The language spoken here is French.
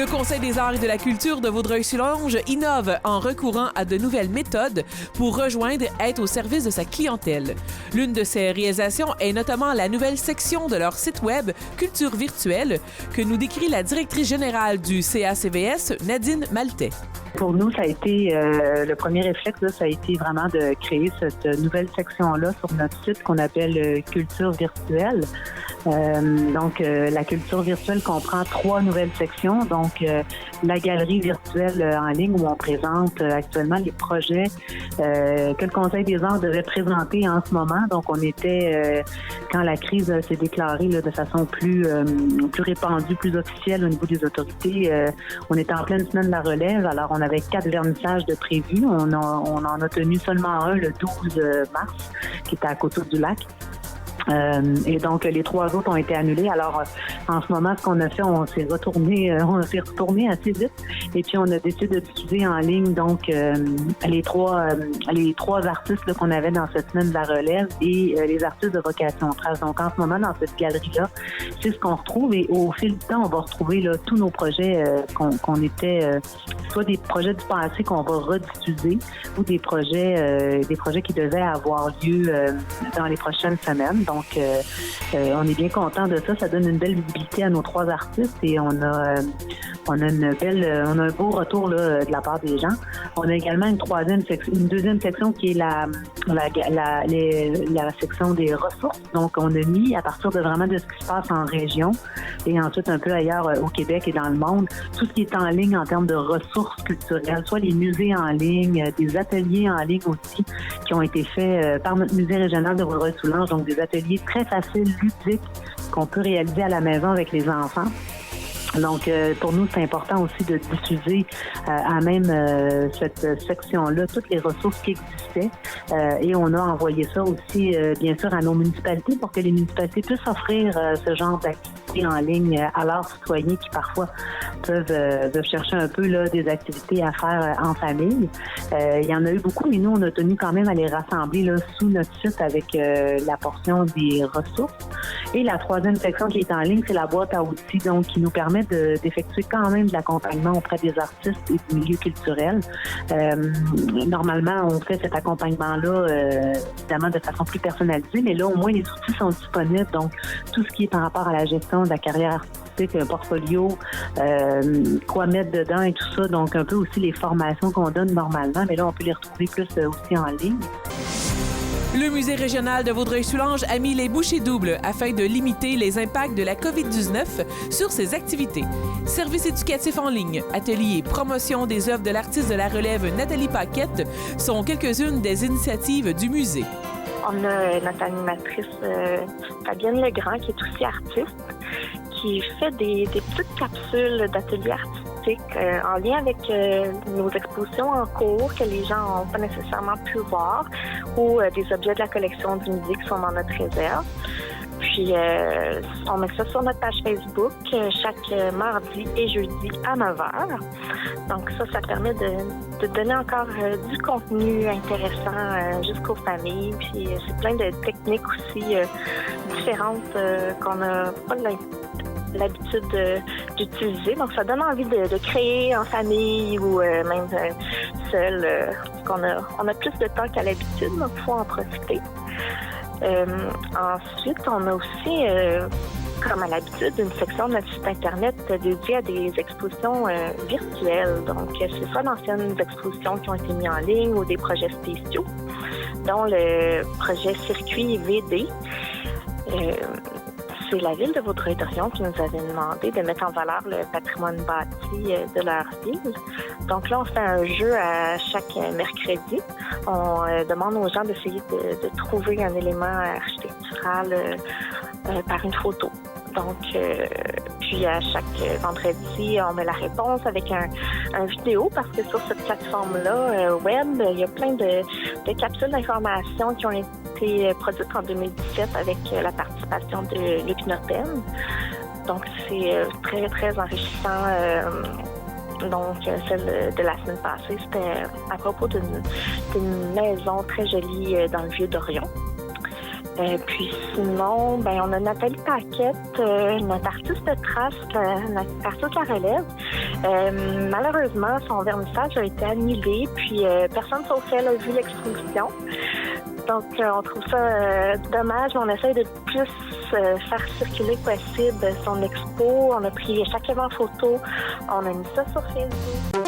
Le Conseil des arts et de la culture de Vaudreuil-Soulanges innove en recourant à de nouvelles méthodes pour rejoindre et être au service de sa clientèle. L'une de ces réalisations est notamment la nouvelle section de leur site web Culture virtuelle que nous décrit la directrice générale du CACVS, Nadine Maltais. Pour nous, ça a été le premier réflexe, là, ça a été vraiment de créer cette nouvelle section-là sur notre site qu'on appelle Culture virtuelle. La culture virtuelle comprend 3 nouvelles sections. Donc, la galerie virtuelle en ligne où on présente actuellement les projets que le Conseil des arts devait présenter en ce moment. Donc, on était, quand la crise s'est déclarée là, de façon plus répandue, plus officielle au niveau des autorités, on était en pleine semaine de la relève. Alors, on avait 4 vernissages de prévus. On en a tenu seulement un le 12 mars, qui était à Coteau-du-Lac. Et donc, les 3 autres ont été annulés. Alors, en ce moment, ce qu'on a fait, on s'est retourné assez vite. Et puis, on a décidé de diffuser en ligne, donc, les trois artistes là, qu'on avait dans cette semaine de la relève et les artistes de Vocation Trace. Donc, en ce moment, dans cette galerie-là, c'est ce qu'on retrouve. Et au fil du temps, on va retrouver là, tous nos projets qu'on était, soit des projets du passé qu'on va rediffuser ou des projets qui devaient avoir lieu dans les prochaines semaines. Donc, on est bien content de ça. Ça donne une belle visibilité à nos 3 artistes et on a un beau retour là, de la part des gens. On a également une deuxième section qui est la section des ressources. Donc, on a mis à partir de vraiment de ce qui se passe en région et ensuite un peu ailleurs au Québec et dans le monde, tout ce qui est en ligne en termes de ressources culturelles, soit les musées en ligne, des ateliers en ligne aussi qui ont été faits par notre musée régional de Vaudreuil-Soulanges, donc des ateliers très faciles, ludiques, qu'on peut réaliser à la maison avec les enfants. Donc, pour nous, c'est important aussi de diffuser à même cette section-là toutes les ressources qui existaient. Et on a envoyé ça aussi, bien sûr, à nos municipalités pour que les municipalités puissent offrir ce genre d'activités en ligne à leurs citoyens qui parfois peuvent chercher un peu là, des activités à faire en famille. Il y en a eu beaucoup, mais nous, on a tenu quand même à les rassembler là, sous notre site avec la portion des ressources. Et la 3e section qui est en ligne, c'est la boîte à outils, donc qui nous permet d'effectuer quand même de l'accompagnement auprès des artistes et du milieu culturel. Normalement, on fait cet accompagnement-là, évidemment, de façon plus personnalisée, mais là, au moins, les outils sont disponibles. Donc, tout ce qui est par rapport à la gestion de la carrière artistique, un portfolio, quoi mettre dedans et tout ça. Donc, un peu aussi les formations qu'on donne normalement, mais là, on peut les retrouver plus aussi en ligne. Le Musée régional de Vaudreuil-Soulanges a mis les bouchées doubles afin de limiter les impacts de la COVID-19 sur ses activités. Services éducatifs en ligne, ateliers, promotion des œuvres de l'artiste de la relève Nathalie Paquette sont quelques-unes des initiatives du musée. On a notre animatrice Fabienne Legrand qui est aussi artiste, qui fait des petites capsules d'ateliers artistiques en lien avec nos expositions en cours que les gens n'ont pas nécessairement pu voir ou des objets de la collection du musée qui sont dans notre réserve. Puis, on met ça sur notre page Facebook chaque mardi et jeudi à 9h. Donc ça permet de donner encore du contenu intéressant jusqu'aux familles. Puis, c'est plein de techniques aussi différentes qu'on n'a pas l'habitude d'utiliser. Donc, ça donne envie de créer en famille ou même seul. On a plus de temps qu'à l'habitude, donc il faut en profiter. Ensuite, on a aussi, comme à l'habitude, une section de notre site Internet dédiée à des expositions virtuelles. Donc, c'est soit d'anciennes expositions qui ont été mises en ligne ou des projets spéciaux, dont le projet Circuit VD. C'est la ville de Vaudreuil-Dorion qui nous avait demandé de mettre en valeur le patrimoine bâti de leur ville. Donc là, on fait un jeu à chaque mercredi. On demande aux gens d'essayer de trouver un élément architectural par une photo. Donc, puis à chaque vendredi, on met la réponse avec un vidéo parce que sur cette plateforme-là, web, il y a plein de capsules d'information qui ont été produites en 2017 avec la participation de Luc Norpen. Donc, c'est très, très enrichissant. Donc, celle de la semaine passée, c'était à propos d'une maison très jolie dans le Vieux-Dorion. Puis sinon, on a Nathalie Paquette, notre artiste de trace, notre artiste de la relève, Malheureusement, son vernissage a été annulé, puis personne sauf elle a vu l'exposition. Donc, on trouve ça dommage. On essaie de plus faire circuler possible son expo. On a pris chaque événement en photo. On a mis ça sur Facebook.